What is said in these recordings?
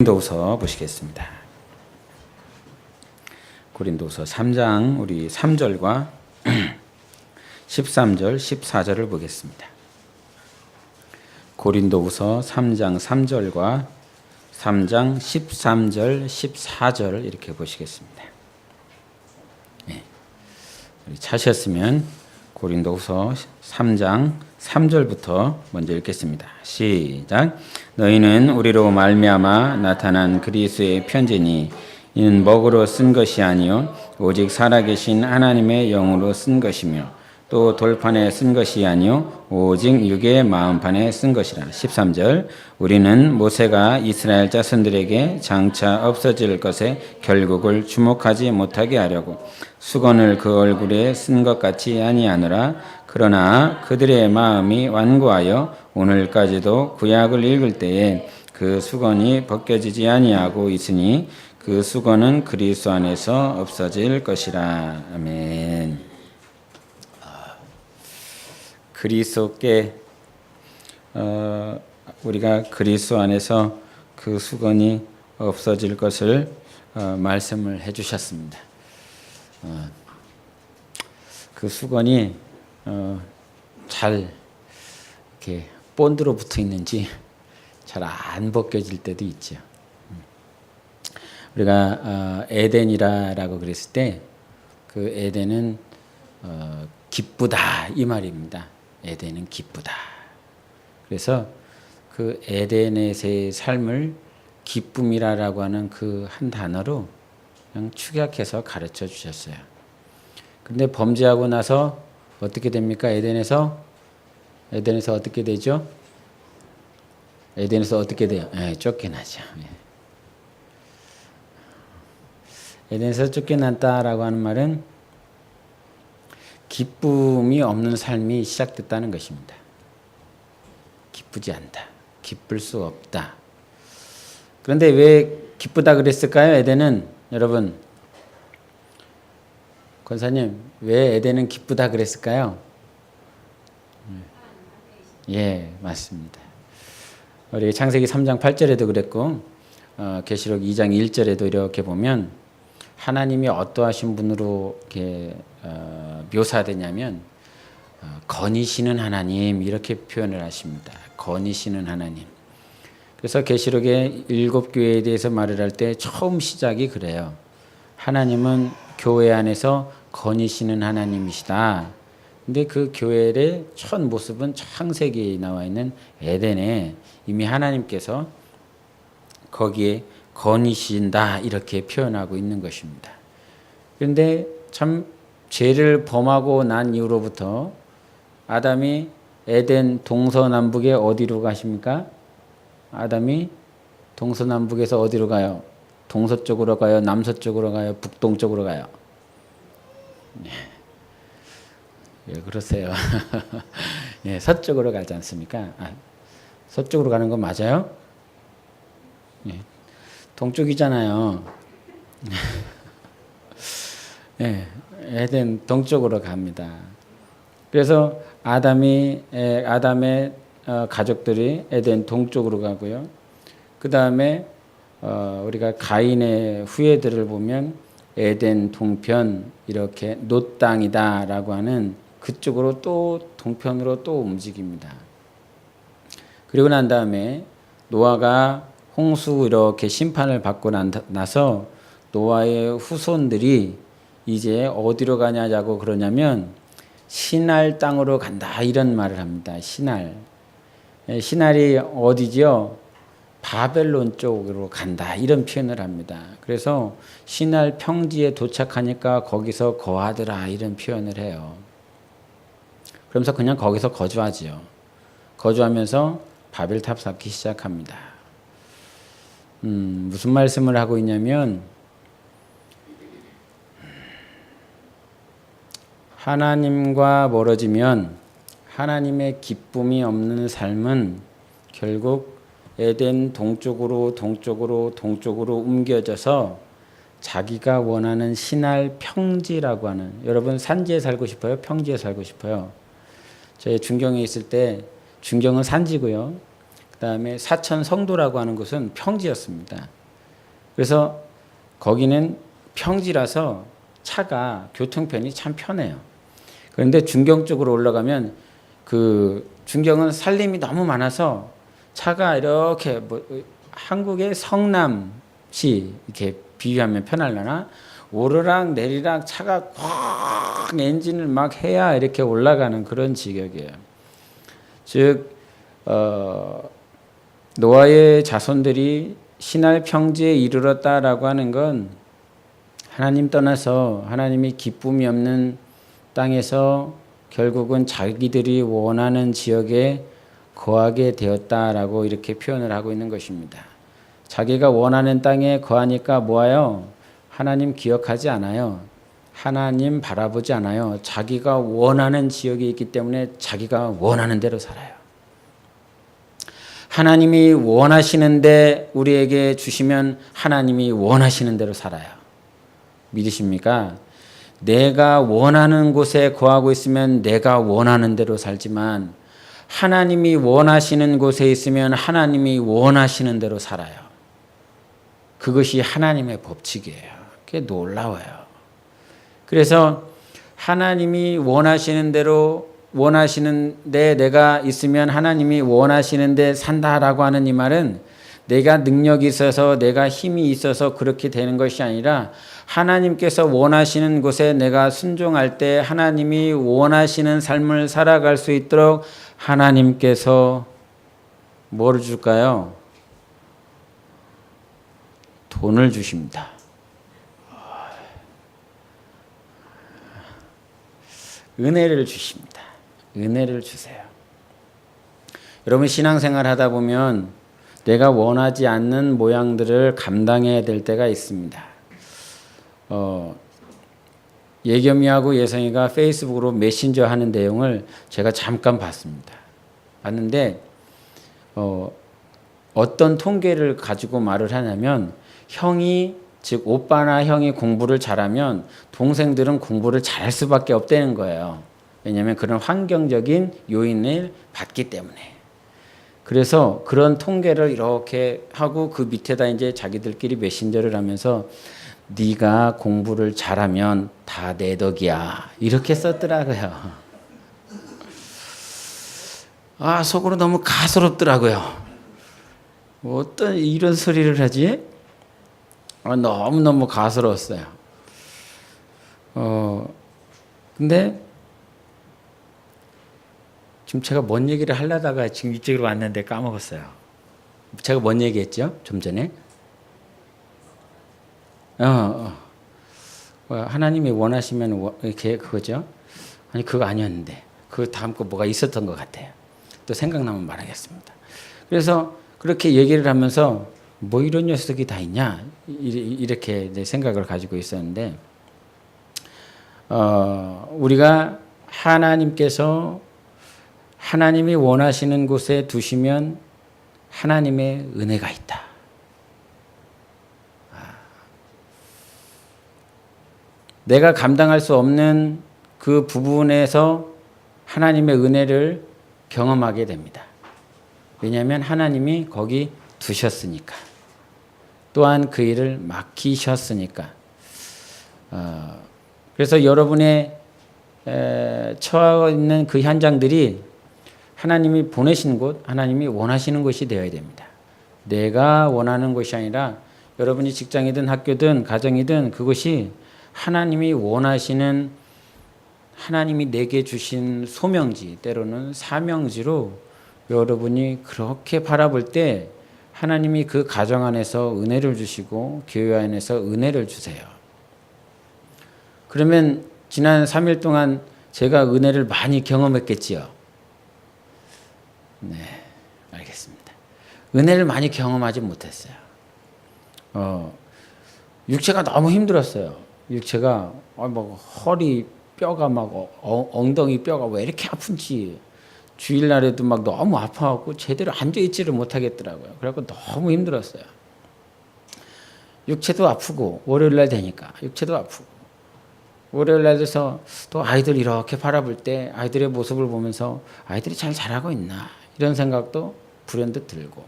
고린도후서 보시겠습니다. 고린도후서 3장 우리 3절과 13절, 14절을 보겠습니다. 고린도후서 3장 3절과 3장 13절, 14절 이렇게 보시겠습니다. 네. 우리 차셨으면 고린도후서 3장 3절부터 먼저 읽겠습니다. 시작. 너희는 우리로 말미암아 나타난 그리스도의 편지니 이는 먹으로 쓴 것이 아니요 오직 살아계신 하나님의 영으로 쓴 것이며 또 돌판에 쓴 것이 아니요 오직 육의 마음판에 쓴 것이라. 13절. 우리는 모세가 이스라엘 자손들에게 장차 없어질 것에 결국을 주목하지 못하게 하려고 수건을 그 얼굴에 쓴 것 같이 아니하노라. 그러나 그들의 마음이 완고하여 오늘까지도 구약을 읽을 때에 그 수건이 벗겨지지 아니하고 있으니 그 수건은 그리스도 안에서 없어질 것이라. 아멘. 그리스도께 우리가 그리스도 안에서 그 수건이 없어질 것을 말씀을 해주셨습니다. 그 수건이 잘 이렇게 본드로 붙어 있는지 잘 안 벗겨질 때도 있죠. 우리가 에덴이라고 그랬을 때 그 에덴은 기쁘다 이 말입니다. 에덴은 기쁘다. 그래서 그 에덴의 삶을 기쁨이라고 하는 그 한 단어로 그냥 축약해서 가르쳐 주셨어요. 근데 범죄하고 나서 어떻게 됩니까? 에덴에서 어떻게 되죠? 에덴에서 어떻게 돼요? 쫓겨나죠. 에덴에서 쫓겨났다라고 하는 말은 기쁨이 없는 삶이 시작됐다는 것입니다. 기쁘지 않다. 기쁠 수 없다. 그런데 왜 기쁘다 그랬을까요? 에덴은 여러분, 권사님, 왜 에덴은 기쁘다 그랬을까요? 예, 맞습니다. 우리 창세기 3장 8절에도 그랬고 계시록 2장 1절에도 이렇게 보면 하나님이 어떠하신 분으로 이렇게 묘사되냐면 거니시는 하나님 이렇게 표현을 하십니다. 거니시는 하나님. 그래서 계시록의 7교회에 대해서 말을 할 때 처음 시작이 그래요. 하나님은 교회 안에서 거니시는 하나님이시다. 근데 그 교회의 첫 모습은 창세기에 나와 있는 에덴에 이미 하나님께서 거기에 거니신다 이렇게 표현하고 있는 것입니다. 그런데 참 죄를 범하고 난 이후로부터 아담이 에덴 동서남북에 어디로 가십니까? 아담이 동서남북에서 어디로 가요? 동서쪽으로 가요? 남서쪽으로 가요? 북동쪽으로 가요? 왜 그러세요? 예, 서쪽으로 가지 않습니까? 서쪽으로 가는 건 맞아요? 예, 동쪽이잖아요. 예, 에덴 동쪽으로 갑니다. 그래서 아담의 가족들이 에덴 동쪽으로 가고요. 그 다음에 우리가 가인의 후예들을 보면 에덴 동편 이렇게 놋 땅이다라고 하는 그쪽으로 또 동편으로 또 움직입니다. 그리고 난 다음에 노아가 홍수 이렇게 심판을 받고 나서 노아의 후손들이 이제 어디로 가냐고 그러냐면 시날 땅으로 간다 이런 말을 합니다. 시날. 시날이 어디죠? 바벨론 쪽으로 간다 이런 표현을 합니다. 그래서 시날 평지에 도착하니까 거기서 거하더라 이런 표현을 해요. 그러면서 그냥 거기서 거주하지요. 거주하면서 바벨탑 쌓기 시작합니다. 무슨 말씀을 하고 있냐면 하나님과 멀어지면 하나님의 기쁨이 없는 삶은 결국 에덴 동쪽으로 옮겨져서 자기가 원하는 시날 평지라고 하는, 여러분 산지에 살고 싶어요? 평지에 살고 싶어요? 저희 중경에 있을 때 중경은 산지고요. 그다음에 사천 성도라고 하는 곳은 평지였습니다. 그래서 거기는 평지라서 차가 교통편이 참 편해요. 그런데 중경 쪽으로 올라가면 그 중경은 산림이 너무 많아서 차가 이렇게 뭐 한국의 성남시 이렇게 비유하면 편하려나 오르락 내리락 차가 꽉 엔진을 막 해야 이렇게 올라가는 그런 지역이에요. 즉 노아의 자손들이 신할 평지에 이르렀다라고 하는 건 하나님 떠나서 하나님이 기쁨이 없는 땅에서 결국은 자기들이 원하는 지역에 거하게 되었다라고 이렇게 표현을 하고 있는 것입니다. 자기가 원하는 땅에 거하니까 뭐예요? 하나님 기억하지 않아요. 하나님 바라보지 않아요. 자기가 원하는 지역이 있기 때문에 자기가 원하는 대로 살아요. 하나님이 원하시는데 우리에게 주시면 하나님이 원하시는 대로 살아요. 믿으십니까? 내가 원하는 곳에 거하고 있으면 내가 원하는 대로 살지만 하나님이 원하시는 곳에 있으면 하나님이 원하시는 대로 살아요. 그것이 하나님의 법칙이에요. 그게 놀라워요. 그래서 하나님이 원하시는 대로 원하시는데 내가 있으면 하나님이 원하시는데 산다라고 하는 이 말은 내가 능력이 있어서 내가 힘이 있어서 그렇게 되는 것이 아니라 하나님께서 원하시는 곳에 내가 순종할 때 하나님이 원하시는 삶을 살아갈 수 있도록 하나님께서 뭐를 줄까요? 돈을 주십니다. 은혜를 주십니다. 은혜를 주세요. 여러분 신앙생활 하다 보면 내가 원하지 않는 모양들을 감당해야 될 때가 있습니다. 예겸이하고 예성이가 페이스북으로 메신저 하는 내용을 제가 잠깐 봤습니다. 봤는데 어떤 통계를 가지고 말을 하냐면 형이 즉 오빠나 형이 공부를 잘하면 동생들은 공부를 잘할 수밖에 없다는 거예요. 왜냐하면 그런 환경적인 요인을 받기 때문에. 그래서 그런 통계를 이렇게 하고 그 밑에다 이제 자기들끼리 메신저를 하면서 네가 공부를 잘하면 다 내 덕이야 이렇게 썼더라고요. 아 속으로 너무 가소롭더라고요. 뭐 어떤 이런 소리를 하지? 너무너무 가스러웠어요. 근데 지금 제가 뭔 얘기를 하려다가 지금 이쪽으로 왔는데 까먹었어요. 제가 뭔 얘기했죠? 좀 전에? 하나님이 원하시면 이렇게 그거죠? 아니 그거 아니었는데 그 다음 거 뭐가 있었던 것 같아요. 또 생각나면 말하겠습니다. 그래서 그렇게 얘기를 하면서 뭐 이런 녀석이 다 있냐 이렇게 이제 생각을 가지고 있었는데 우리가 하나님께서 하나님이 원하시는 곳에 두시면 하나님의 은혜가 있다. 내가 감당할 수 없는 그 부분에서 하나님의 은혜를 경험하게 됩니다. 왜냐하면 하나님이 거기 두셨으니까. 또한 그 일을 맡기셨으니까. 그래서 여러분의 처해 있는 그 현장들이 하나님이 보내신 곳, 하나님이 원하시는 곳이 되어야 됩니다. 내가 원하는 것이 아니라 여러분이 직장이든 학교든 가정이든 그것이 하나님이 원하시는 하나님이 내게 주신 소명지 때로는 사명지로 여러분이 그렇게 바라볼 때 하나님이 그 가정 안에서 은혜를 주시고 교회 안에서 은혜를 주세요. 그러면 지난 3일 동안 제가 은혜를 많이 경험했겠지요. 네, 알겠습니다. 은혜를 많이 경험하지 못했어요. 육체가 너무 힘들었어요. 육체가 막 허리 뼈가 막 엉덩이 뼈가 왜 이렇게 아픈지 주일날에도 막 너무 아파갖고 제대로 앉아있지를 못하겠더라고요. 그래갖고 너무 힘들었어요. 육체도 아프고 월요일날 되니까 육체도 아프고 월요일날 돼서 또 아이들 이렇게 바라볼 때 아이들의 모습을 보면서 아이들이 잘 자라고 있나 이런 생각도 불현듯 들고,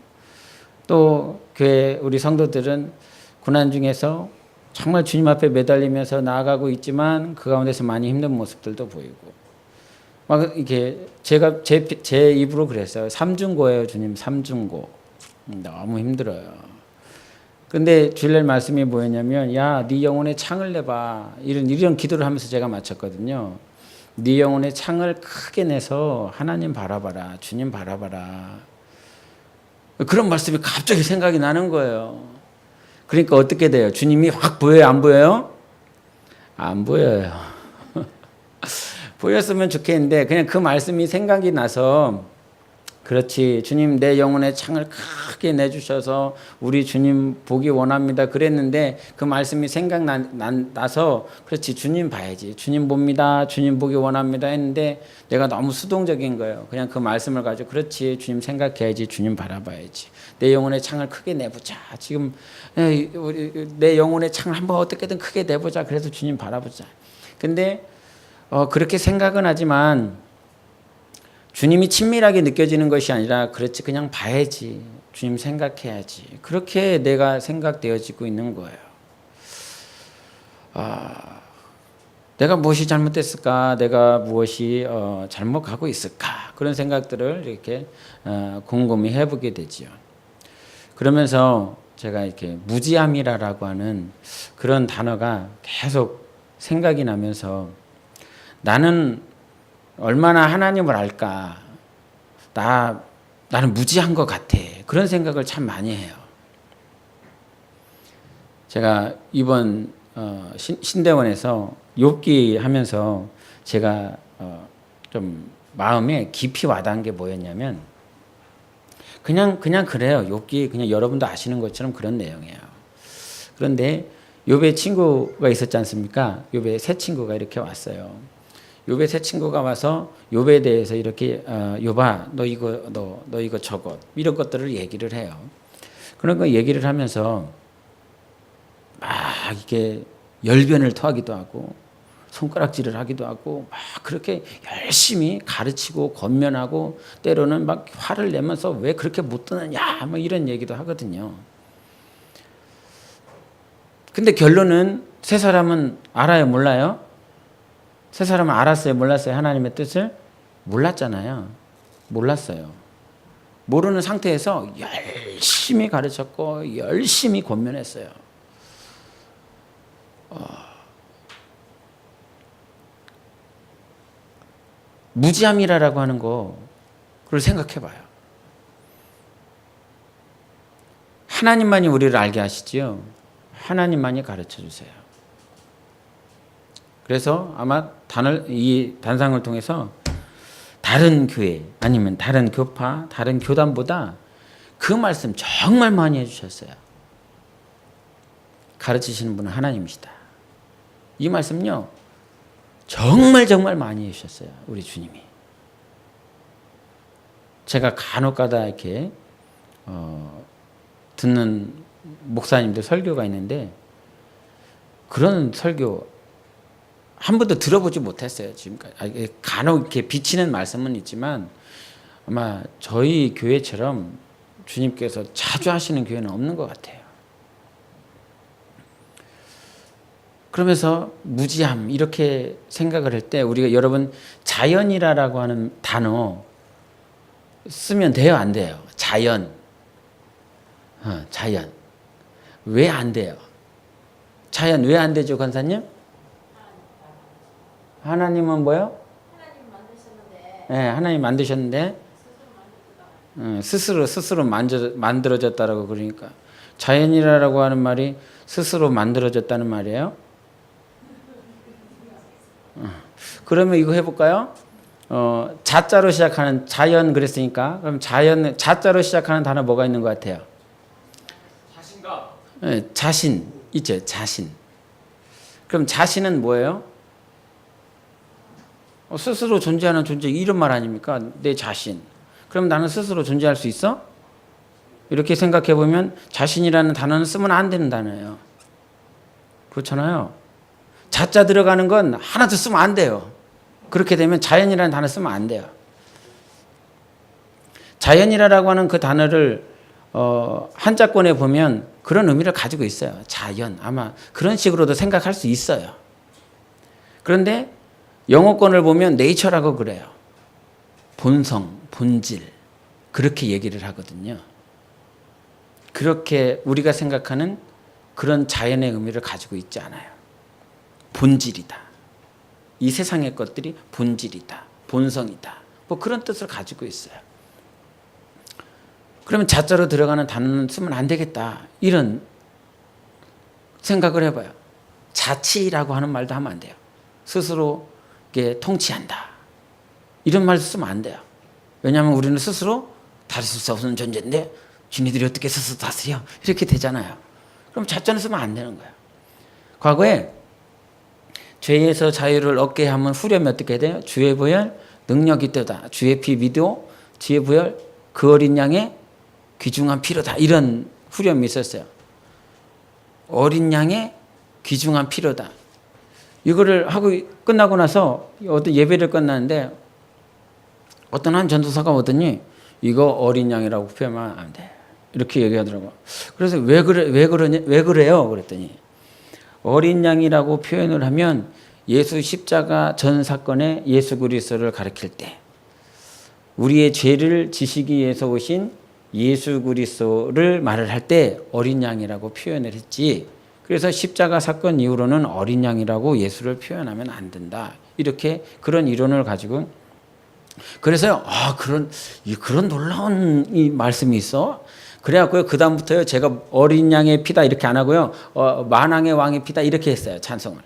또 교회 우리 성도들은 고난 중에서 정말 주님 앞에 매달리면서 나아가고 있지만 그 가운데서 많이 힘든 모습들도 보이고, 막 이게 제가 제 입으로 그랬어요. 삼중고예요, 주님. 삼중고. 너무 힘들어요. 근데 주일날 말씀이 뭐였냐면, 야, 네 영혼의 창을 내봐. 이런 기도를 하면서 제가 마쳤거든요. 네 영혼의 창을 크게 내서 하나님 바라봐라. 주님 바라봐라. 그런 말씀이 갑자기 생각이 나는 거예요. 그러니까 어떻게 돼요? 주님이 확 보여요? 안 보여요? 안 보여요. 보였으면 좋겠는데 그냥 그 말씀이 생각이 나서, 그렇지, 주님 내 영혼의 창을 크게 내주셔서 우리 주님 보기 원합니다 그랬는데, 그 말씀이 생각나서 그렇지, 주님 봐야지, 주님 봅니다, 주님 보기 원합니다 했는데 내가 너무 수동적인 거예요. 그냥 그 말씀을 가지고 그렇지, 주님 생각해야지, 주님 바라봐야지, 내 영혼의 창을 크게 내보자, 지금 내 영혼의 창을 한번 어떻게든 크게 내보자, 그래서 주님 바라보자. 근데 그렇게 생각은 하지만 주님이 친밀하게 느껴지는 것이 아니라, 그렇지, 그냥 봐야지, 주님 생각해야지, 그렇게 내가 생각되어지고 있는 거예요. 내가 무엇이 잘못됐을까, 내가 무엇이 잘못 가고 있을까, 그런 생각들을 이렇게 곰곰이 해보게 되지요. 그러면서 제가 이렇게 무지함이라고 하는 그런 단어가 계속 생각이 나면서, 나는 얼마나 하나님을 알까, 나는 무지한 것 같아, 그런 생각을 참 많이 해요. 제가 이번 신대원에서 욥기 하면서 제가 좀 마음에 깊이 와닿은 게 뭐였냐면, 그냥 그래요. 욥기 그냥 여러분도 아시는 것처럼 그런 내용이에요. 그런데 욥의 친구가 있었지 않습니까? 욥의 새 친구가 이렇게 왔어요. 욥의 새 친구가 와서 욥에 대해서 이렇게 욥아, 너 이거 저거, 이런 것들을 얘기를 해요. 그런 거 얘기를 하면서 이게 열변을 토하기도 하고 손가락질을 하기도 하고 막 그렇게 열심히 가르치고 권면하고, 때로는 막 화를 내면서 왜 그렇게 못 듣느냐, 뭐 이런 얘기도 하거든요. 근데 결론은 세 사람은 알아요, 몰라요? 세 사람은 알았어요, 몰랐어요? 하나님의 뜻을 몰랐잖아요. 몰랐어요. 모르는 상태에서 열심히 가르쳤고 열심히 권면했어요. 무지함이라고 하는 거, 그걸 생각해 봐요. 하나님만이 우리를 알게 하시지요. 하나님만이 가르쳐 주세요. 그래서 아마 이 단상을 통해서 다른 교회 아니면 다른 교파, 다른 교단보다 그 말씀 정말 많이 해주셨어요. 가르치시는 분은 하나님이시다. 이 말씀요 정말 많이 해주셨어요, 우리 주님이. 제가 간혹가다 이렇게 듣는 목사님들 설교가 있는데, 그런 설교 한 번도 들어보지 못했어요, 지금까지. 간혹 이렇게 비치는 말씀은 있지만 아마 저희 교회처럼 주님께서 자주 하시는 교회는 없는 것 같아요. 그러면서 무지함 이렇게 생각을 할 때, 우리가 여러분 자연이라고 하는 단어 쓰면 돼요, 안 돼요? 자연. 자연. 왜 안 돼요? 자연 왜 안 되죠, 권사님? 하나님은 뭐요? 하나님 만드셨는데. 네, 하나님 만드셨는데 스스로 만들어졌다라고. 그러니까 자연이라고 하는 말이 스스로 만들어졌다는 말이에요. 그러면 이거 해볼까요? 자자로 시작하는 자연 그랬으니까, 그럼 자자로 시작하는 단어 뭐가 있는 것 같아요? 자신감. 네, 자신 있죠, 자신. 그럼 자신은 뭐예요? 스스로 존재하는 존재, 이런 말 아닙니까? 내 자신. 그럼 나는 스스로 존재할 수 있어? 이렇게 생각해 보면 자신이라는 단어는 쓰면 안 되는 단어예요. 그렇잖아요. 자자 들어가는 건 하나도 쓰면 안 돼요. 그렇게 되면 자연이라는 단어 쓰면 안 돼요. 자연이라고 하는 그 단어를 한자권에 보면 그런 의미를 가지고 있어요. 자연. 아마 그런 식으로도 생각할 수 있어요. 그런데 영어권을 보면 네이처라고 그래요. 본성, 본질. 그렇게 얘기를 하거든요. 그렇게 우리가 생각하는 그런 자연의 의미를 가지고 있지 않아요. 본질이다. 이 세상의 것들이 본질이다. 본성이다. 뭐 그런 뜻을 가지고 있어요. 그러면 자자로 들어가는 단어는 쓰면 안 되겠다. 이런 생각을 해봐요. 자치라고 하는 말도 하면 안 돼요. 스스로 통치한다. 이런 말도 쓰면 안 돼요. 왜냐하면 우리는 스스로 다스릴 수 없는 존재인데 지네들이 어떻게 스스로 다스려? 이렇게 되잖아요. 그럼 자자는 쓰면 안 되는 거예요. 과거에 죄에서 자유를 얻게 하면 후렴이 어떻게 돼요? 주의 보혈 능력이 있도다. 주의 피 위도 주의 보혈 그 어린 양의 귀중한 피로다. 이런 후렴이 있었어요. 어린 양의 귀중한 피로다. 이거를 하고 끝나고 나서 어떤 예배를 끝났는데 어떤 한 전도사가 오더니 이거 어린 양이라고 표현하면 안 돼. 이렇게 얘기하더라고요. 그래서 왜 그래요? 그랬더니 어린 양이라고 표현을 하면 예수 십자가 전 사건의 예수 그리스도를 가리킬 때 우리의 죄를 지시기 위해서 오신 예수 그리스도를 말을 할 때 어린 양이라고 표현을 했지. 그래서 십자가 사건 이후로는 어린 양이라고 예수를 표현하면 안 된다. 이렇게 그런 이론을 가지고 그래서요. 그런 놀라운 이 말씀이 있어. 그래갖고요. 그 다음부터요. 제가 어린 양의 피다 이렇게 안 하고요. 만왕의 왕의 피다 이렇게 했어요. 찬송을.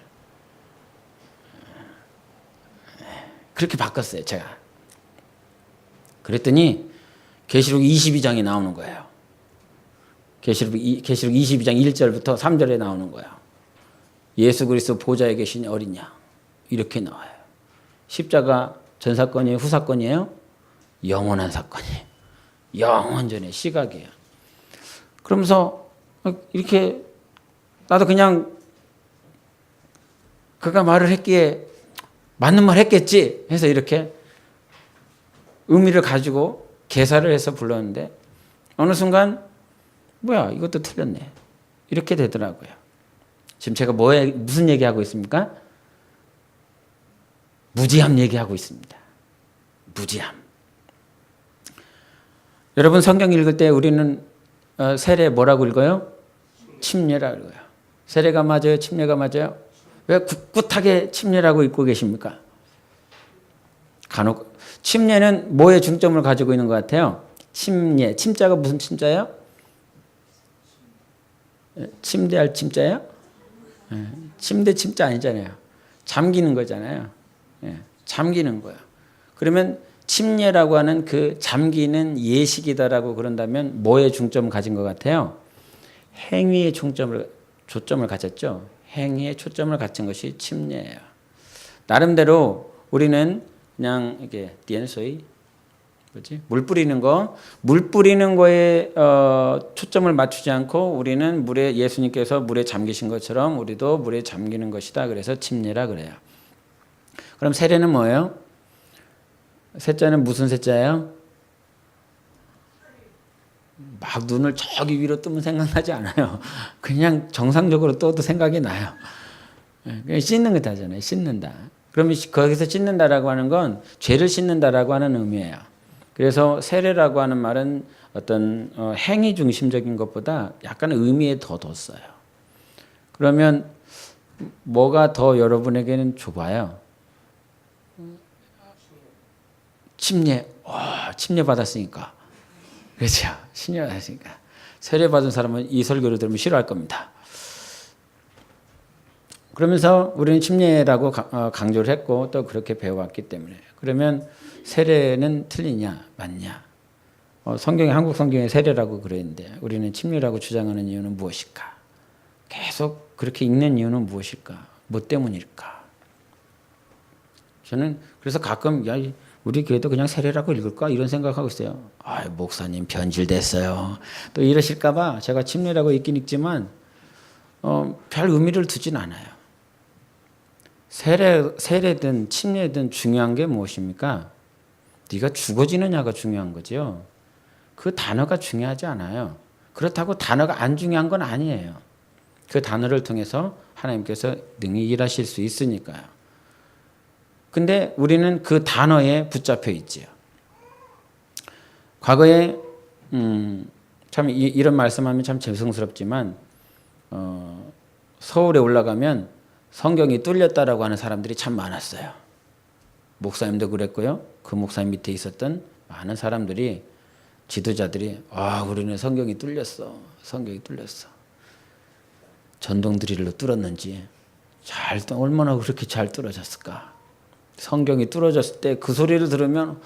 그렇게 바꿨어요. 제가. 그랬더니 계시록 22장이 나오는 거예요. 계시록 22장 1절부터 3절에 나오는 거예요. 예수 그리스도 보좌에 계신 어린 양. 이렇게 나와요. 십자가 전 사건이에요? 후 사건이에요? 영원한 사건이에요. 영원전의 시각이에요. 그러면서 이렇게 나도 그냥 그가 말을 했기에 맞는 말 했겠지 해서 이렇게 의미를 가지고 개사를 해서 불렀는데 어느 순간 뭐야 이것도 틀렸네 이렇게 되더라고요. 지금 제가 무슨 얘기하고 있습니까? 무지함 얘기하고 있습니다. 무지함. 여러분 성경 읽을 때 우리는 세례 뭐라고 읽어요? 침례라고 읽어요. 세례가 맞아요? 침례가 맞아요? 왜 꿋꿋하게 침례라고 읽고 계십니까? 간혹 침례는 뭐에 중점을 가지고 있는 것 같아요? 침례. 침자가 무슨 침자예요? 침대할 침자예요? 침대 침자 아니잖아요. 잠기는 거잖아요. 잠기는 거예요. 그러면 침례라고 하는 그 잠기는 예식이다라고 그런다면 뭐에 중점을 가진 것 같아요? 행위에 초점을 가졌죠. 행위에 초점을 갖춘 것이 침례예요. 나름대로 우리는 그냥 이게 디엔소이 물 뿌리는 거에 초점을 맞추지 않고 우리는 물에 예수님께서 물에 잠기신 것처럼 우리도 물에 잠기는 것이다. 그래서 침례라 그래요. 그럼 세례는 뭐예요? 세자는 무슨 세자예요? 막 눈을 저기 위로 뜨면 생각나지 않아요. 그냥 정상적으로 떠도 생각이 나요. 그냥 씻는 거 하잖아요. 씻는다. 그러면 거기서 씻는다라고 하는 건 죄를 씻는다라고 하는 의미예요. 그래서 세례라고 하는 말은 어떤 행위 중심적인 것보다 약간 의미에 더 뒀어요. 그러면 뭐가 더 여러분에게는 좁아요? 침례 받았으니까. 그렇죠. 침례 받았으니까. 세례 받은 사람은 이 설교를 들으면 싫어할 겁니다. 그러면서 우리는 침례라고 강조를 했고 또 그렇게 배워왔기 때문에. 그러면 세례는 틀리냐 맞냐. 성경에 한국 성경에 세례라고 그랬는데 우리는 침례라고 주장하는 이유는 무엇일까? 계속 그렇게 읽는 이유는 무엇일까? 뭐 때문일까? 저는 그래서 가끔 우리 교회도 그냥 세례라고 읽을까? 이런 생각하고 있어요. 목사님 변질됐어요. 또 이러실까 봐 제가 침례라고 읽긴 읽지만 별 의미를 두진 않아요. 세례든 침례든 중요한 게 무엇입니까? 네가 죽어지느냐가 중요한 거죠. 그 단어가 중요하지 않아요. 그렇다고 단어가 안 중요한 건 아니에요. 그 단어를 통해서 하나님께서 능히 일하실 수 있으니까요. 근데 우리는 그 단어에 붙잡혀 있지요. 과거에 참 이런 말씀하면 참 죄송스럽지만 서울에 올라가면 성경이 뚫렸다라고 하는 사람들이 참 많았어요. 목사님도 그랬고요. 그 목사님 밑에 있었던 많은 사람들이 지도자들이 우리는 성경이 뚫렸어. 성경이 뚫렸어. 전동 드릴로 뚫었는지 얼마나 그렇게 잘 뚫어졌을까. 성경이 뚫어졌을 때 그 소리를 들으면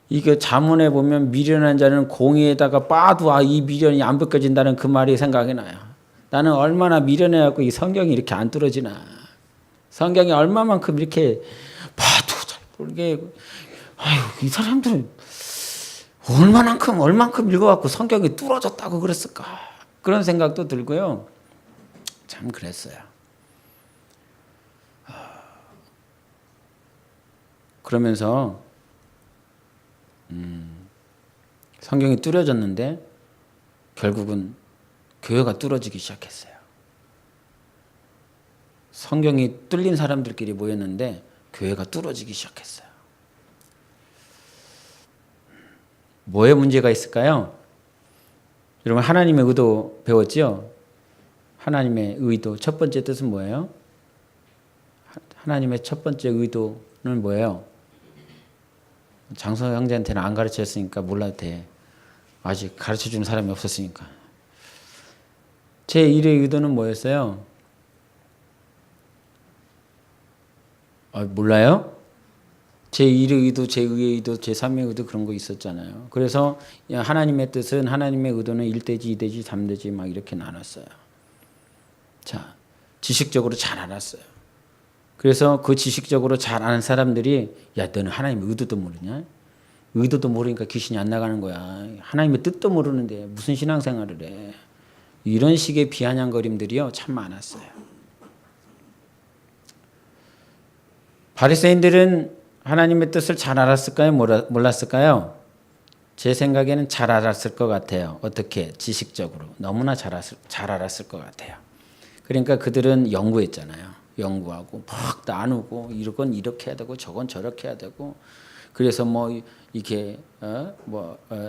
이게 자문에 보면 미련한 자는 공의에다가 빠도 이 미련이 안 벗겨진다는 그 말이 생각이 나요. 나는 얼마나 미련해갖고 이 성경이 이렇게 안 뚫어지나. 성경이 얼마만큼 이렇게 봐도 잘 모르게 이 사람들은 얼만큼 읽어갖고 성경이 뚫어졌다고 그랬을까. 그런 생각도 들고요. 참 그랬어요. 그러면서 성경이 뚫어졌는데 결국은 교회가 뚫어지기 시작했어요. 성경이 뚫린 사람들끼리 모였는데 교회가 뚫어지기 시작했어요. 뭐에 문제가 있을까요? 여러분 하나님의 의도 배웠죠? 하나님의 의도 첫 번째 뜻은 뭐예요? 하나님의 첫 번째 의도는 뭐예요? 장소 형제한테는 안 가르쳤으니까 몰라도 돼. 아직 가르쳐주는 사람이 없었으니까. 제 1의 의도는 뭐였어요? 몰라요? 제 1의 의도, 제 2의 의도, 제 3의 의도 그런 거 있었잖아요. 그래서 하나님의 뜻은 하나님의 의도는 1대지, 2대지, 3대지 막 이렇게 나눴어요. 자, 지식적으로 잘 알았어요. 그래서 그 지식적으로 잘 아는 사람들이 너는 하나님의 의도도 모르냐? 의도도 모르니까 귀신이 안 나가는 거야. 하나님의 뜻도 모르는데 무슨 신앙생활을 해. 이런 식의 비아냥거림들이요 참 많았어요. 바리새인들은 하나님의 뜻을 잘 알았을까요? 몰랐을까요? 제 생각에는 잘 알았을 것 같아요. 어떻게? 지식적으로. 너무나 잘 알았을 것 같아요. 그러니까 그들은 연구했잖아요. 연구하고 막 나누고 이건 이렇게 해야 되고 저건 저렇게 해야 되고 그래서 이게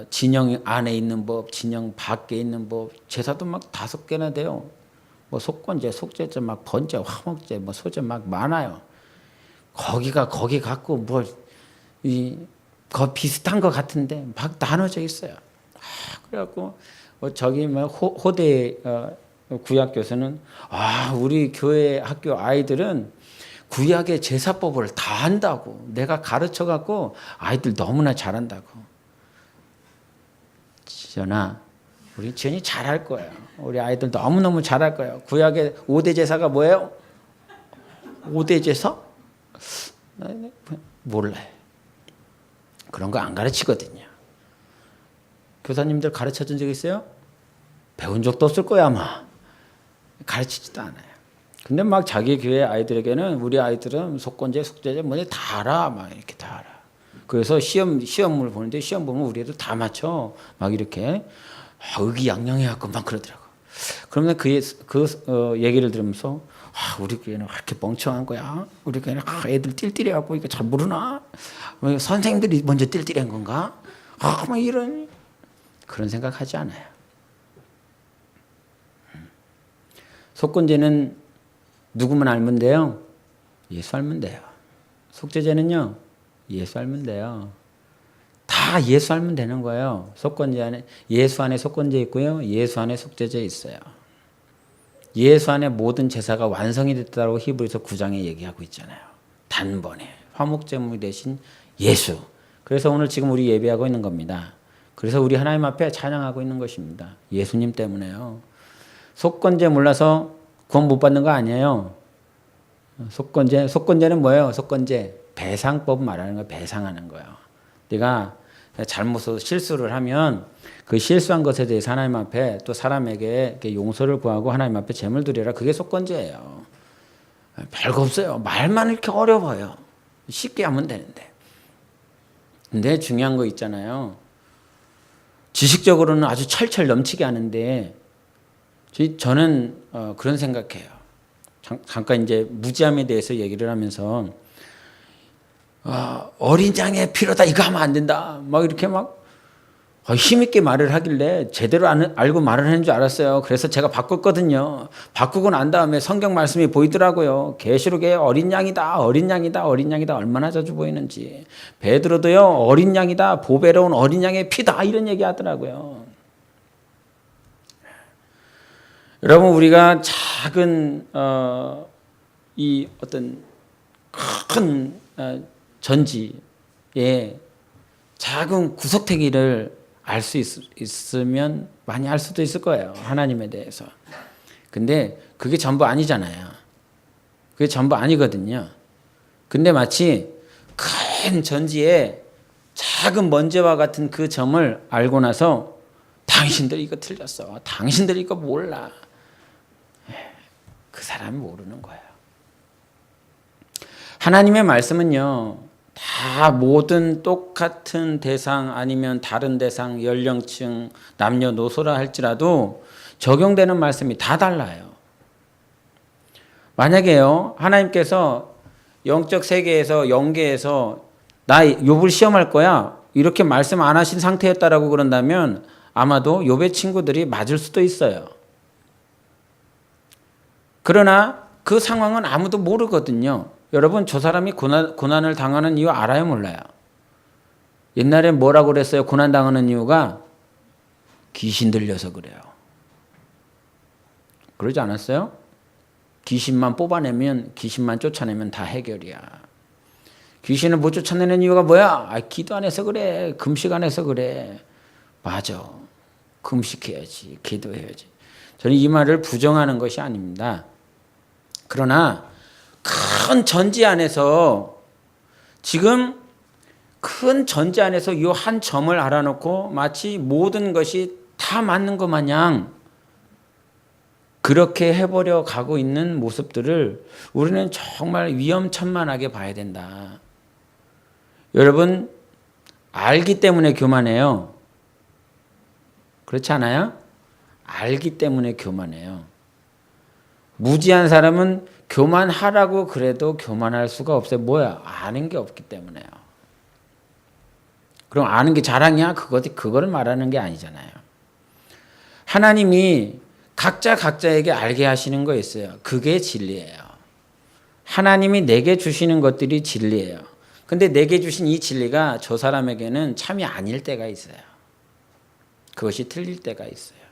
진영 안에 있는 법, 진영 밖에 있는 법, 제사도 막 5개나 돼요. 속건제, 속죄제, 막 번제, 화목제, 소제 막 많아요. 거기 갖고 거 비슷한 것 같은데 막 나눠져 있어요. 그래갖고 저기 호대 구약 교수는 우리 교회 학교 아이들은 구약의 제사법을 다 한다고. 내가 가르쳐 갖고 아이들 너무나 잘한다고. 지연아, 우리 지연이 잘할 거예요. 우리 아이들 너무너무 잘할 거예요. 구약의 5대 제사가 뭐예요? 5대 제사? 몰라요. 그런 거 안 가르치거든요. 교사님들 가르쳐 준 적 있어요? 배운 적도 없을 거야 아마. 가르치지도 않아요. 근데 막 자기 교회 아이들에게는 우리 아이들은 속건제, 속죄제 뭐냐 다 알아. 막 이렇게 다 알아. 그래서 시험을 보는데 시험 보면 우리 애들 다 맞춰. 막 이렇게 의기양양해갖고 막 그러더라고. 그러면 그 얘기를 들으면서 우리 교회는 왜 이렇게 멍청한 거야? 우리 교회는 애들 띨띨해갖고 이거 잘 모르나? 선생님들이 먼저 띨띨한 건가? 막 이런 그런 생각하지 않아요. 속건제는 누구만 알면 돼요? 예수 알면 돼요. 속죄제는요? 예수 알면 돼요. 다 예수 알면 되는 거예요. 속건제 안에 예수 안에 속건제 있고요. 예수 안에 속죄제 있어요. 예수 안에 모든 제사가 완성이 됐다고 히브리서 9장에 얘기하고 있잖아요. 단번에 화목제물 대신 예수. 그래서 오늘 지금 우리 예배하고 있는 겁니다. 그래서 우리 하나님 앞에 찬양하고 있는 것입니다. 예수님 때문에요. 속건제 몰라서 구원 못 받는 거 아니에요. 속건제는 뭐예요? 속건제 배상법 말하는 거예요. 배상하는 거예요. 네가 잘못해서 실수를 하면 그 실수한 것에 대해서 하나님 앞에 또 사람에게 용서를 구하고 하나님 앞에 제물 드리라. 그게 속건제예요. 별거 없어요. 말만 이렇게 어려워요. 쉽게 하면 되는데. 근데 중요한 거 있잖아요. 지식적으로는 아주 철철 넘치게 하는데 저는 그런 생각해요. 잠깐 이제 무지함에 대해서 얘기를 하면서 어린 양의 피로다 이거 하면 안 된다 막 이렇게 막 힘있게 말을 하길래 제대로 알고 말을 하는 줄 알았어요. 그래서 제가 바꿨거든요. 바꾸고 난 다음에 성경 말씀이 보이더라고요. 계시록에 어린 양이다 어린 양이다 어린 양이다 얼마나 자주 보이는지. 베드로도요 어린 양이다 보배로운 어린 양의 피다 이런 얘기 하더라고요. 여러분 우리가 작은 이 어떤 큰 전지의 작은 구석탱이를 알 수 있으면 많이 알 수도 있을 거예요. 하나님에 대해서. 근데 그게 전부 아니잖아요. 그게 전부 아니거든요. 근데 마치 큰 전지에 작은 먼지와 같은 그 점을 알고 나서 당신들 이거 틀렸어. 당신들 이거 몰라. 그 사람이 모르는 거예요. 하나님의 말씀은요. 다 모든 똑같은 대상 아니면 다른 대상, 연령층, 남녀노소라 할지라도 적용되는 말씀이 다 달라요. 만약에요. 하나님께서 영적 세계에서 영계에서 나 욥을 시험할 거야. 이렇게 말씀 안 하신 상태였다라고 그런다면 아마도 욥의 친구들이 맞을 수도 있어요. 그러나 그 상황은 아무도 모르거든요. 여러분 저 사람이 고난을 당하는 이유 알아요 몰라요? 옛날에 뭐라고 그랬어요? 고난 당하는 이유가 귀신 들려서 그래요. 그러지 않았어요? 귀신만 뽑아내면 귀신만 쫓아내면 다 해결이야. 귀신을 못 쫓아내는 이유가 뭐야? 기도 안 해서 그래. 금식 안 해서 그래. 맞아. 금식해야지. 기도해야지. 저는 이 말을 부정하는 것이 아닙니다. 그러나 큰 전지 안에서 지금 큰 전지 안에서 이 한 점을 알아놓고 마치 모든 것이 다 맞는 것 마냥 그렇게 해버려 가고 있는 모습들을 우리는 정말 위험천만하게 봐야 된다. 여러분 알기 때문에 교만해요. 그렇지 않아요? 알기 때문에 교만해요. 무지한 사람은 교만하라고 그래도 교만할 수가 없어요. 뭐야? 아는 게 없기 때문에요. 그럼 아는 게 자랑이야? 그거를 말하는 게 아니잖아요. 하나님이 각자에게 알게 하시는 거 있어요. 그게 진리예요. 하나님이 내게 주시는 것들이 진리예요. 근데 내게 주신 이 진리가 저 사람에게는 참이 아닐 때가 있어요. 그것이 틀릴 때가 있어요.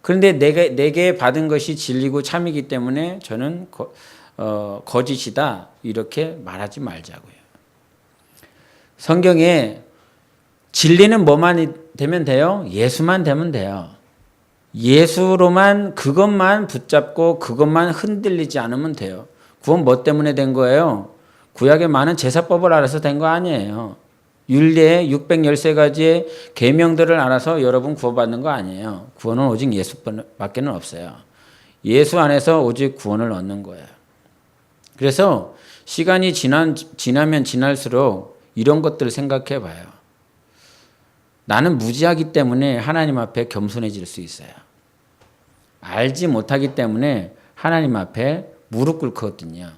그런데 내게 받은 것이 진리고 참이기 때문에 저는 거짓이다 이렇게 말하지 말자고요. 성경에 진리는 뭐만 되면 돼요? 예수만 되면 돼요. 예수로만 그것만 붙잡고 그것만 흔들리지 않으면 돼요. 그건 뭐 때문에 된 거예요? 구약의 많은 제사법을 알아서 된 거 아니에요. 율례의 613가지의 계명들을 알아서 여러분 구원받는 거 아니에요. 구원은 오직 예수밖에 없어요. 예수 안에서 오직 구원을 얻는 거예요. 그래서 시간이 지나면 지날수록 이런 것들을 생각해 봐요. 나는 무지하기 때문에 하나님 앞에 겸손해질 수 있어요. 알지 못하기 때문에 하나님 앞에 무릎 꿇거든요.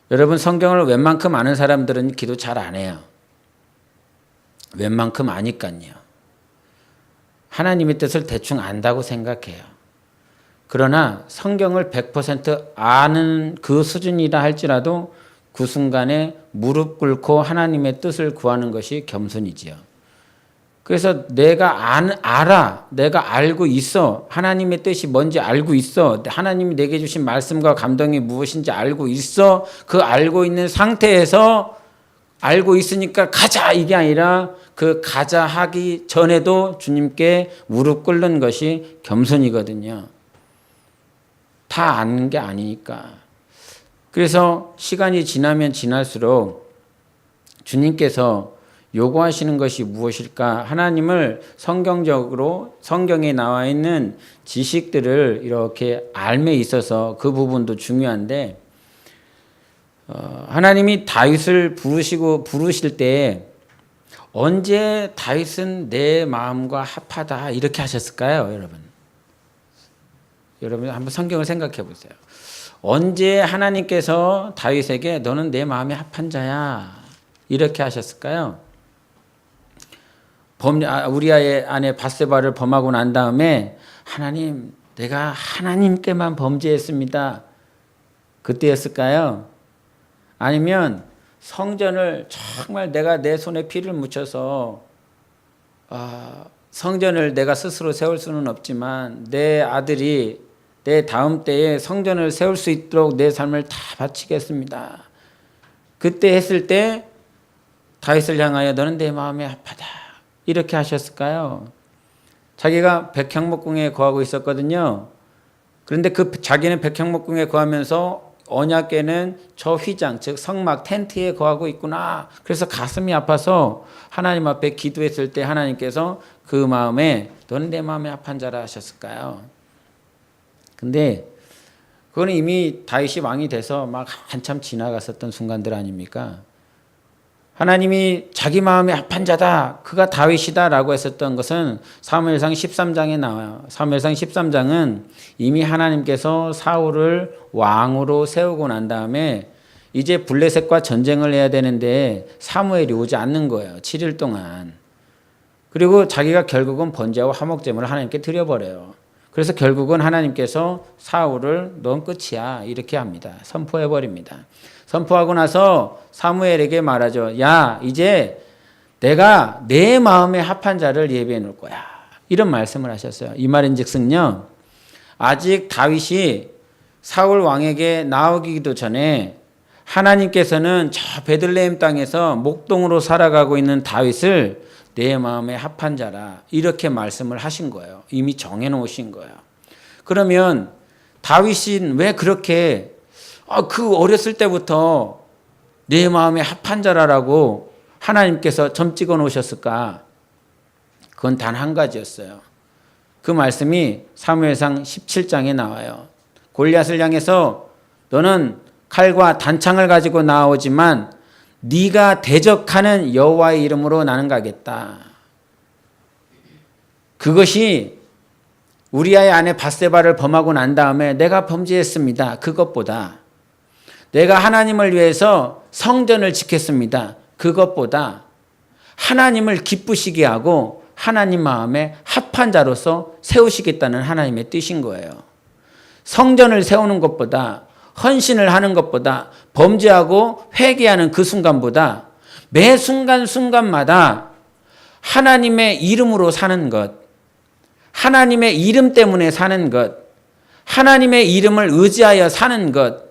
여러분 성경을 웬만큼 아는 사람들은 기도 잘 안 해요. 웬만큼 아니까요. 하나님의 뜻을 대충 안다고 생각해요. 그러나 성경을 100% 아는 그 수준이라 할지라도 그 순간에 무릎 꿇고 하나님의 뜻을 구하는 것이 겸손이지요. 그래서 내가 알아. 내가 알고 있어. 하나님의 뜻이 뭔지 알고 있어. 하나님이 내게 주신 말씀과 감동이 무엇인지 알고 있어. 그 알고 있는 상태에서 알고 있으니까 가자 이게 아니라 그 가자 하기 전에도 주님께 무릎 꿇는 것이 겸손이거든요. 다 아는 게 아니니까. 그래서 시간이 지나면 지날수록 주님께서 요구하시는 것이 무엇일까? 하나님을 성경적으로 성경에 나와 있는 지식들을 이렇게 알매 있어서 그 부분도 중요한데 하나님이 다윗을 부르실 때 언제 다윗은 내 마음과 합하다 이렇게 하셨을까요, 여러분? 여러분 한번 성경을 생각해 보세요. 언제 하나님께서 다윗에게 너는 내 마음에 합한 자야 이렇게 하셨을까요? 우리아의 아내 밧세바를 범하고 난 다음에 하나님, 내가 하나님께만 범죄했습니다. 그때였을까요? 아니면 성전을 정말 내가 내 손에 피를 묻혀서 성전을 내가 스스로 세울 수는 없지만 내 아들이 내 다음 때에 성전을 세울 수 있도록 내 삶을 다 바치겠습니다. 그때 했을 때 다윗을 향하여 너는 내 마음에 합하다 이렇게 하셨을까요? 자기가 백향목궁에 거하고 있었거든요. 그런데 자기는 백향목궁에 거하면서 언약궤는 저 휘장 즉 성막 텐트에 거하고 있구나. 그래서 가슴이 아파서 하나님 앞에 기도했을 때 하나님께서 그 마음에 너는 내 마음에 합한 자라 하셨을까요? 근데 그건 이미 다윗이 왕이 돼서 막 한참 지나갔었던 순간들 아닙니까? 하나님이 자기 마음에 합한 자다, 그가 다윗이다 라고 했었던 것은 사무엘상 13장에 나와요. 사무엘상 13장은 이미 하나님께서 사울을 왕으로 세우고 난 다음에 이제 블레셋과 전쟁을 해야 되는데 사무엘이 오지 않는 거예요. 7일 동안. 그리고 자기가 결국은 번제와 화목제물을 하나님께 드려버려요. 그래서 결국은 하나님께서 사울을 넌 끝이야 이렇게 합니다. 선포해버립니다. 선포하고 나서 사무엘에게 말하죠. 야, 이제 내가 내 마음에 합한 자를 예비해 놓을 거야. 이런 말씀을 하셨어요. 이 말인즉슨요, 아직 다윗이 사울 왕에게 나오기도 전에 하나님께서는 저 베들레헴 땅에서 목동으로 살아가고 있는 다윗을 내 마음에 합한 자라 이렇게 말씀을 하신 거예요. 이미 정해놓으신 거예요. 그러면 다윗은 왜 그렇게 그 어렸을 때부터 내 마음에 합한 자라라고 하나님께서 점 찍어 놓으셨을까? 그건 단 한 가지였어요. 그 말씀이 사무엘상 17장에 나와요. 골리앗을 향해서 너는 칼과 단창을 가지고 나오지만 네가 대적하는 여호와의 이름으로 나는 가겠다. 그것이 우리아의 아내 밧세바를 범하고 난 다음에 내가 범죄했습니다. 그것보다 내가 하나님을 위해서 성전을 지켰습니다. 그것보다 하나님을 기쁘시게 하고 하나님 마음에 합한 자로서 세우시겠다는 하나님의 뜻인 거예요. 성전을 세우는 것보다, 헌신을 하는 것보다, 범죄하고 회개하는 그 순간보다 매 순간순간마다 하나님의 이름으로 사는 것, 하나님의 이름 때문에 사는 것, 하나님의 이름을 의지하여 사는 것,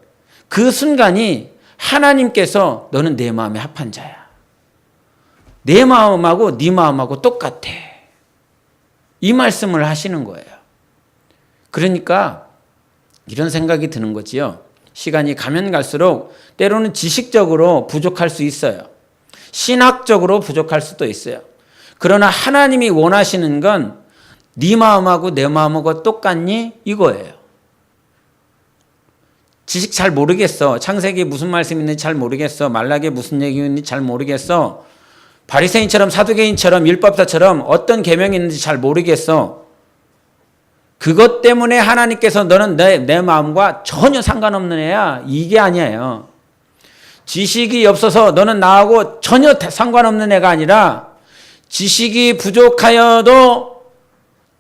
그 순간이 하나님께서 너는 내 마음에 합한 자야. 내 마음하고 네 마음하고 똑같아. 이 말씀을 하시는 거예요. 그러니까 이런 생각이 드는 거지요. 시간이 가면 갈수록 때로는 지식적으로 부족할 수 있어요. 신학적으로 부족할 수도 있어요. 그러나 하나님이 원하시는 건 네 마음하고 내 마음하고 똑같니? 이거예요. 지식 잘 모르겠어. 창세기에 무슨 말씀이 있는지 잘 모르겠어. 말라기에 무슨 얘기 있는지 잘 모르겠어. 바리새인처럼 사두개인처럼 율법사처럼 어떤 계명이 있는지 잘 모르겠어. 그것 때문에 하나님께서 너는 내 마음과 전혀 상관없는 애야. 이게 아니에요. 지식이 없어서 너는 나하고 전혀 상관없는 애가 아니라 지식이 부족하여도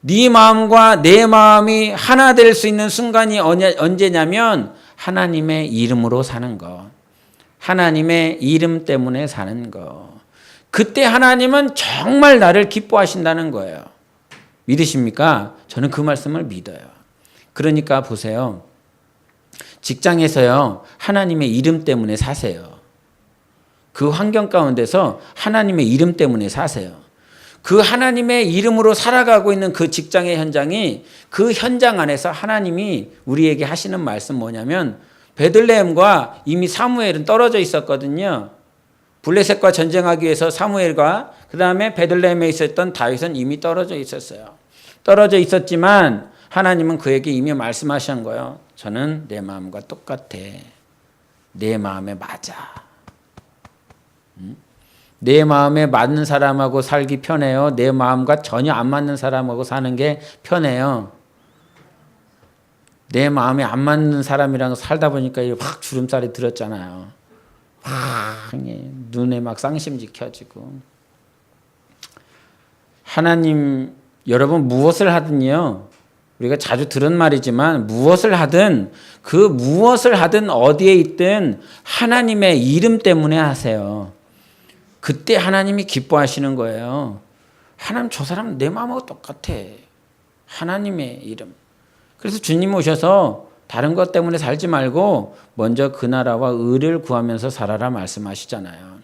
네 마음과 내 마음이 하나 될 수 있는 순간이 언제냐면 하나님의 이름으로 사는 것. 하나님의 이름 때문에 사는 것. 그때 하나님은 정말 나를 기뻐하신다는 거예요. 믿으십니까? 저는 그 말씀을 믿어요. 그러니까 보세요. 직장에서요, 하나님의 이름 때문에 사세요. 그 환경 가운데서 하나님의 이름 때문에 사세요. 그 하나님의 이름으로 살아가고 있는 그 직장의 현장이, 그 현장 안에서 하나님이 우리에게 하시는 말씀 뭐냐면, 베들레헴과 이미 사무엘은 떨어져 있었거든요. 블레셋과 전쟁하기 위해서 사무엘과 그 다음에 베들레헴에 있었던 다윗은 이미 떨어져 있었어요. 떨어져 있었지만 하나님은 그에게 이미 말씀하신 거예요. 저는 내 마음과 똑같아. 내 마음에 맞아. 내 마음에 맞는 사람하고 살기 편해요? 내 마음과 전혀 안 맞는 사람하고 사는 게 편해요? 내 마음에 안 맞는 사람이랑 살다 보니까 확 주름살이 들었잖아요. 확 눈에 막 쌍심지 켜지고. 하나님, 여러분 무엇을 하든요, 우리가 자주 들은 말이지만 무엇을 하든 그 무엇을 하든 어디에 있든 하나님의 이름 때문에 하세요. 그때 하나님이 기뻐하시는 거예요. 하나님, 저 사람 내 마음하고 똑같아. 하나님의 이름. 그래서 주님 오셔서 다른 것 때문에 살지 말고 먼저 그 나라와 의를 구하면서 살아라 말씀하시잖아요.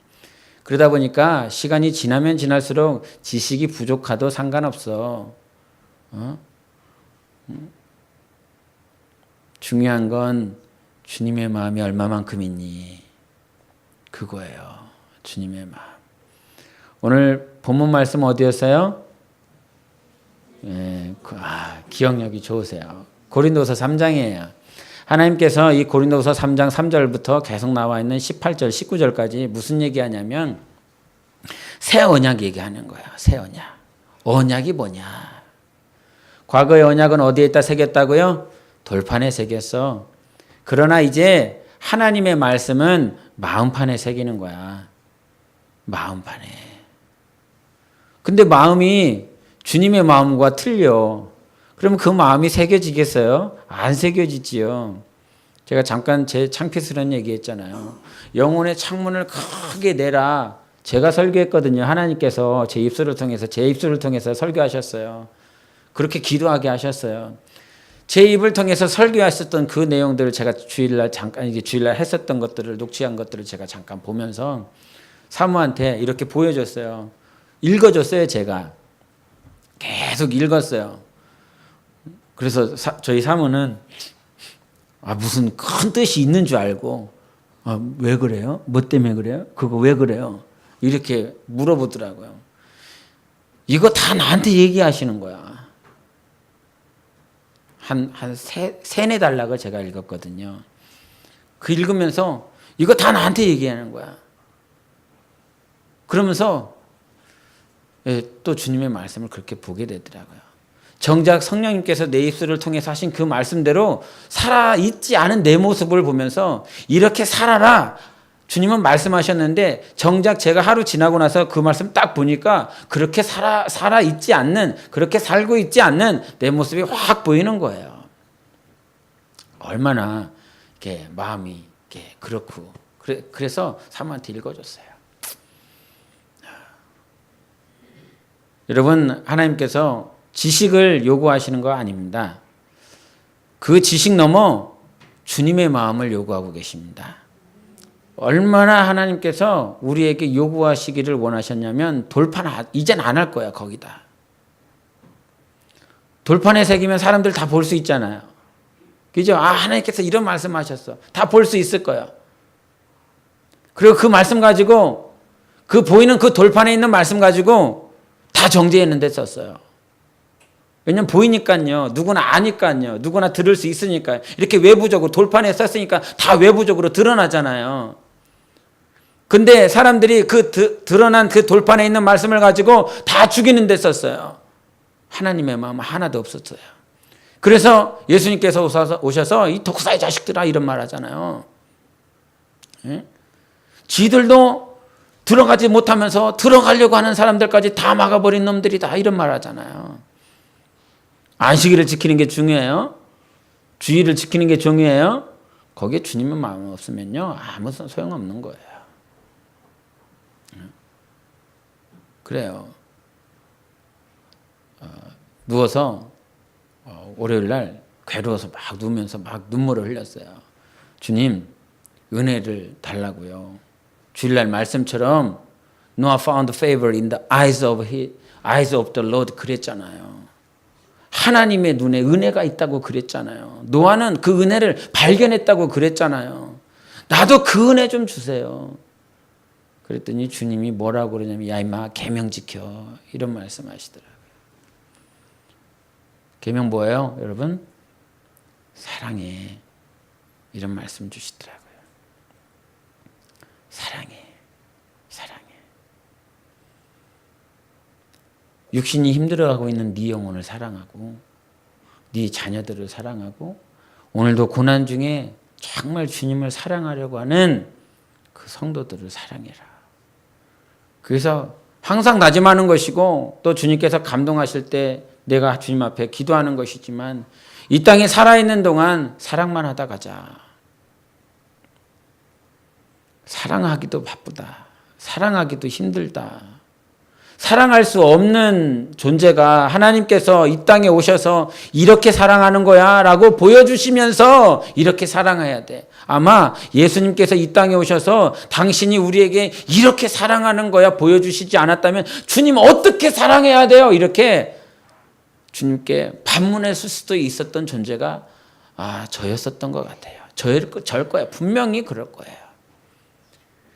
그러다 보니까 시간이 지나면 지날수록 지식이 부족하도 상관없어. 중요한 건 주님의 마음이 얼마만큼 있니? 그거예요. 주님의 마음. 오늘 본문 말씀 어디였어요? 기억력이 좋으세요. 고린도서 3장이에요. 하나님께서 이 고린도서 3장 3절부터 계속 나와 있는 18절, 19절까지 무슨 얘기하냐면 새 언약 얘기하는 거야. 새 언약. 언약이 뭐냐? 과거의 언약은 어디에 있다 새겼다고요? 돌판에 새겼어. 그러나 이제 하나님의 말씀은 마음판에 새기는 거야. 마음판에. 근데 마음이 주님의 마음과 틀려. 그러면 그 마음이 새겨지겠어요? 안 새겨지지요. 제가 잠깐 제 창피스러운 얘기했잖아요. 영혼의 창문을 크게 내라. 제가 설교했거든요. 하나님께서 제 입술을 통해서 설교하셨어요. 그렇게 기도하게 하셨어요. 제 입을 통해서 설교하셨던 그 내용들을 제가 주일날 했었던 것들을, 녹취한 것들을 제가 잠깐 보면서 사모한테 이렇게 보여줬어요. 읽어줬어요, 제가. 계속 읽었어요. 그래서 저희 사모는 무슨 큰 뜻이 있는 줄 알고 왜 그래요? 뭐 때문에 그래요? 그거 왜 그래요? 이렇게 물어보더라고요. 이거 다 나한테 얘기하시는 거야. 한 세네 달락을 제가 읽었거든요. 그 읽으면서 이거 다 나한테 얘기하는 거야. 그러면서 또 주님의 말씀을 그렇게 보게 되더라고요. 정작 성령님께서 내 입술을 통해서 하신 그 말씀대로 살아있지 않은 내 모습을 보면서 이렇게 살아라. 주님은 말씀하셨는데 정작 제가 하루 지나고 나서 그 말씀 딱 보니까 그렇게 살아있지 않는, 그렇게 살고 있지 않는 내 모습이 확 보이는 거예요. 얼마나 이렇게 마음이 이렇게 그렇고. 그래서 사모한테 읽어줬어요. 여러분, 하나님께서 지식을 요구하시는 거 아닙니다. 그 지식 넘어 주님의 마음을 요구하고 계십니다. 얼마나 하나님께서 우리에게 요구하시기를 원하셨냐면 이젠 안 할 거야, 거기다. 돌판에 새기면 사람들 다 볼 수 있잖아요. 그죠? 하나님께서 이런 말씀하셨어. 다 볼 수 있을 거야. 그리고 그 말씀 가지고, 그 보이는 그 돌판에 있는 말씀 가지고 다 정죄했는데 썼어요. 왜냐면 보이니까요. 누구나 아니까요. 누구나 들을 수 있으니까요. 이렇게 외부적으로 돌판에 썼으니까 다 외부적으로 드러나잖아요. 근데 사람들이 드러난 그 돌판에 있는 말씀을 가지고 다 죽이는 데 썼어요. 하나님의 마음은 하나도 없었어요. 그래서 예수님께서 오셔서 이 독사의 자식들아 이런 말 하잖아요. 예? 지들도 들어가지 못하면서 들어가려고 하는 사람들까지 다 막아버린 놈들이다 이런 말 하잖아요. 안식일을 지키는 게 중요해요? 주의를 지키는 게 중요해요? 거기에 주님의 마음이 없으면요 아무 소용없는 거예요. 그래요. 누워서 월요일날 괴로워서 막 누우면서 막 눈물을 흘렸어요. 주님 은혜를 달라고요. 주일날 말씀처럼 Noah found favor in the eyes of the Lord 그랬잖아요. 하나님의 눈에 은혜가 있다고 그랬잖아요. 노아는 그 은혜를 발견했다고 그랬잖아요. 나도 그 은혜 좀 주세요. 그랬더니 주님이 뭐라고 그러냐면 야 임마 계명 지켜 이런 말씀하시더라고요. 계명 뭐예요 여러분? 사랑해 이런 말씀 주시더라고요. 사랑해. 육신이 힘들어하고 있는 네 영혼을 사랑하고 네 자녀들을 사랑하고 오늘도 고난 중에 정말 주님을 사랑하려고 하는 그 성도들을 사랑해라. 그래서 항상 다짐하는 것이고 또 주님께서 감동하실 때 내가 주님 앞에 기도하는 것이지만 이 땅에 살아있는 동안 사랑만 하다 가자. 사랑하기도 바쁘다. 사랑하기도 힘들다. 사랑할 수 없는 존재가 하나님께서 이 땅에 오셔서 이렇게 사랑하는 거야 라고 보여주시면서 이렇게 사랑해야 돼. 아마 예수님께서 이 땅에 오셔서 당신이 우리에게 이렇게 사랑하는 거야 보여주시지 않았다면 주님 어떻게 사랑해야 돼요? 이렇게 주님께 반문했을 수도 있었던 존재가 저였었던 것 같아요. 저일 거야. 분명히 그럴 거예요.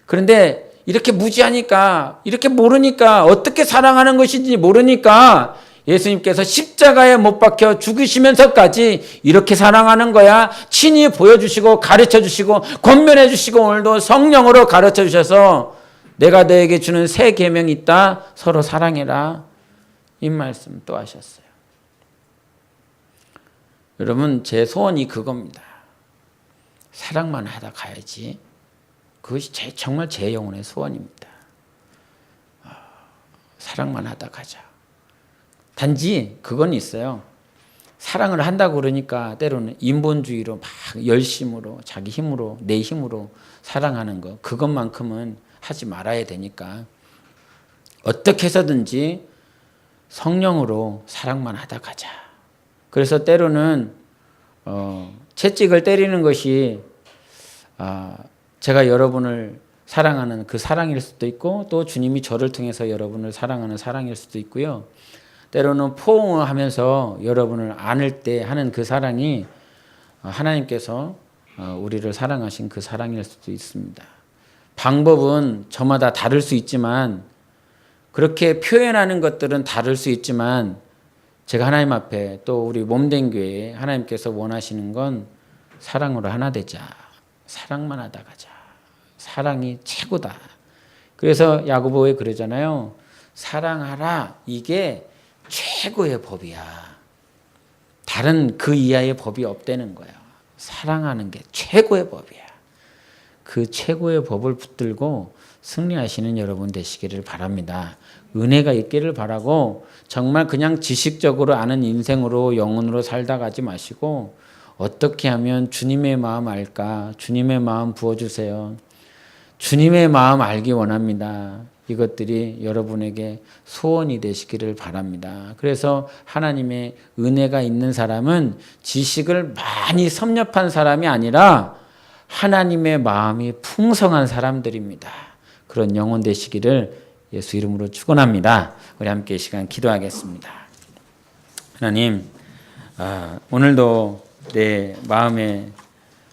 그런데 이렇게 무지하니까, 이렇게 모르니까, 어떻게 사랑하는 것인지 모르니까 예수님께서 십자가에 못 박혀 죽으시면서까지 이렇게 사랑하는 거야 친히 보여주시고 가르쳐주시고 권면해주시고 오늘도 성령으로 가르쳐주셔서 내가 너에게 주는 새 계명이 있다. 서로 사랑해라. 이 말씀 또 하셨어요. 여러분 제 소원이 그겁니다. 사랑만 하다 가야지. 그것이 정말 제 영혼의 소원입니다. 사랑만 하다 가자. 단지 그건 있어요. 사랑을 한다고 그러니까 때로는 인본주의로 막 열심으로 자기 힘으로 내 힘으로 사랑하는 거 그것만큼은 하지 말아야 되니까 어떻게 해서든지 성령으로 사랑만 하다 가자. 그래서 때로는 채찍을 때리는 것이 제가 여러분을 사랑하는 그 사랑일 수도 있고 또 주님이 저를 통해서 여러분을 사랑하는 사랑일 수도 있고요. 때로는 포옹을 하면서 여러분을 안을 때 하는 그 사랑이 하나님께서 우리를 사랑하신 그 사랑일 수도 있습니다. 방법은 저마다 다를 수 있지만 그렇게 표현하는 것들은 다를 수 있지만 제가 하나님 앞에 또 우리 몸된 교회에 하나님께서 원하시는 건 사랑으로 하나 되자. 사랑만 하다 가자. 사랑이 최고다. 그래서 야고보에 그러잖아요. 사랑하라. 이게 최고의 법이야. 다른 그 이하의 법이 없다는 거예요. 사랑하는 게 최고의 법이야. 그 최고의 법을 붙들고 승리하시는 여러분 되시기를 바랍니다. 은혜가 있기를 바라고 정말 그냥 지식적으로 아는 인생으로 영혼으로 살다 가지 마시고 어떻게 하면 주님의 마음 알까? 주님의 마음 부어주세요. 주님의 마음 알기 원합니다. 이것들이 여러분에게 소원이 되시기를 바랍니다. 그래서 하나님의 은혜가 있는 사람은 지식을 많이 섭렵한 사람이 아니라 하나님의 마음이 풍성한 사람들입니다. 그런 영혼 되시기를 예수 이름으로 축원합니다. 우리 함께 이 시간 기도하겠습니다. 하나님, 오늘도 내 마음의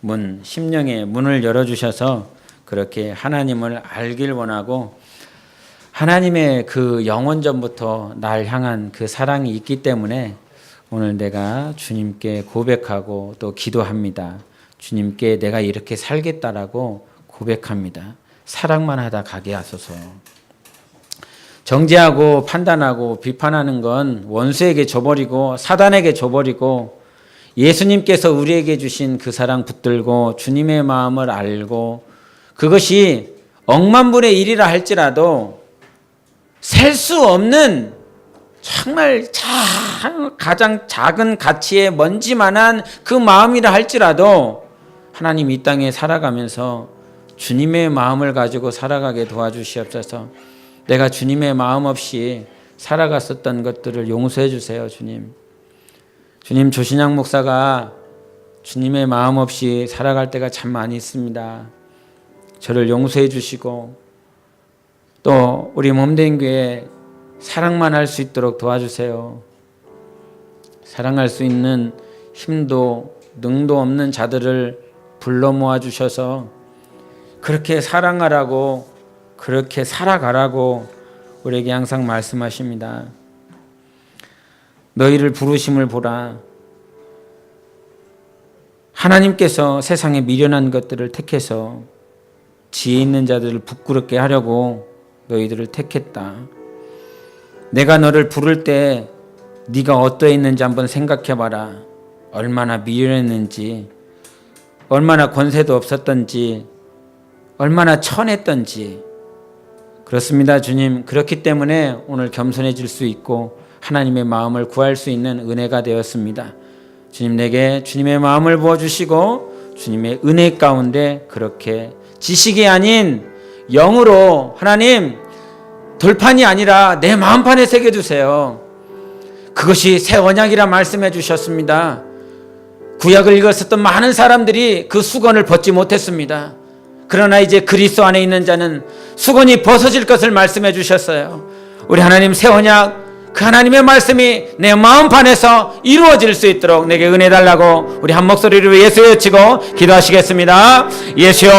문, 심령의 문을 열어주셔서 그렇게 하나님을 알길 원하고 하나님의 그 영원전부터 날 향한 그 사랑이 있기 때문에 오늘 내가 주님께 고백하고 또 기도합니다. 주님께 내가 이렇게 살겠다라고 고백합니다. 사랑만 하다 가게 하소서. 정죄하고 판단하고 비판하는 건 원수에게 줘버리고 사단에게 줘버리고 예수님께서 우리에게 주신 그 사랑 붙들고 주님의 마음을 알고 그것이 억만분의 1이라 할지라도 셀 수 없는 정말 가장 작은 가치의 먼지만한 그 마음이라 할지라도 하나님 이 땅에 살아가면서 주님의 마음을 가지고 살아가게 도와주시옵소서. 내가 주님의 마음 없이 살아갔었던 것들을 용서해 주세요. 주님 조신양 목사가 주님의 마음 없이 살아갈 때가 참 많이 있습니다. 저를 용서해 주시고 또 우리 몸된 교회 사랑만 할 수 있도록 도와주세요. 사랑할 수 있는 힘도 능도 없는 자들을 불러 모아 주셔서 그렇게 사랑하라고 그렇게 살아가라고 우리에게 항상 말씀하십니다. 너희를 부르심을 보라. 하나님께서 세상에 미련한 것들을 택해서 지혜 있는 자들을 부끄럽게 하려고 너희들을 택했다. 내가 너를 부를 때 네가 어떠했는지 한번 생각해봐라. 얼마나 미련했는지, 얼마나 권세도 없었던지, 얼마나 천했던지. 그렇습니다, 주님. 그렇기 때문에 오늘 겸손해질 수 있고 하나님의 마음을 구할 수 있는 은혜가 되었습니다. 주님, 내게 주님의 마음을 부어주시고 주님의 은혜 가운데 그렇게 지식이 아닌 영으로 하나님 돌판이 아니라 내 마음판에 새겨주세요. 그것이 새 언약이라 말씀해 주셨습니다. 구약을 읽었었던 많은 사람들이 그 수건을 벗지 못했습니다. 그러나 이제 그리스도 안에 있는 자는 수건이 벗어질 것을 말씀해 주셨어요. 우리 하나님 새 언약 그 하나님의 말씀이 내 마음판에서 이루어질 수 있도록 내게 은혜 달라고 우리 한 목소리로 예수 외치고 기도하시겠습니다. 예수여.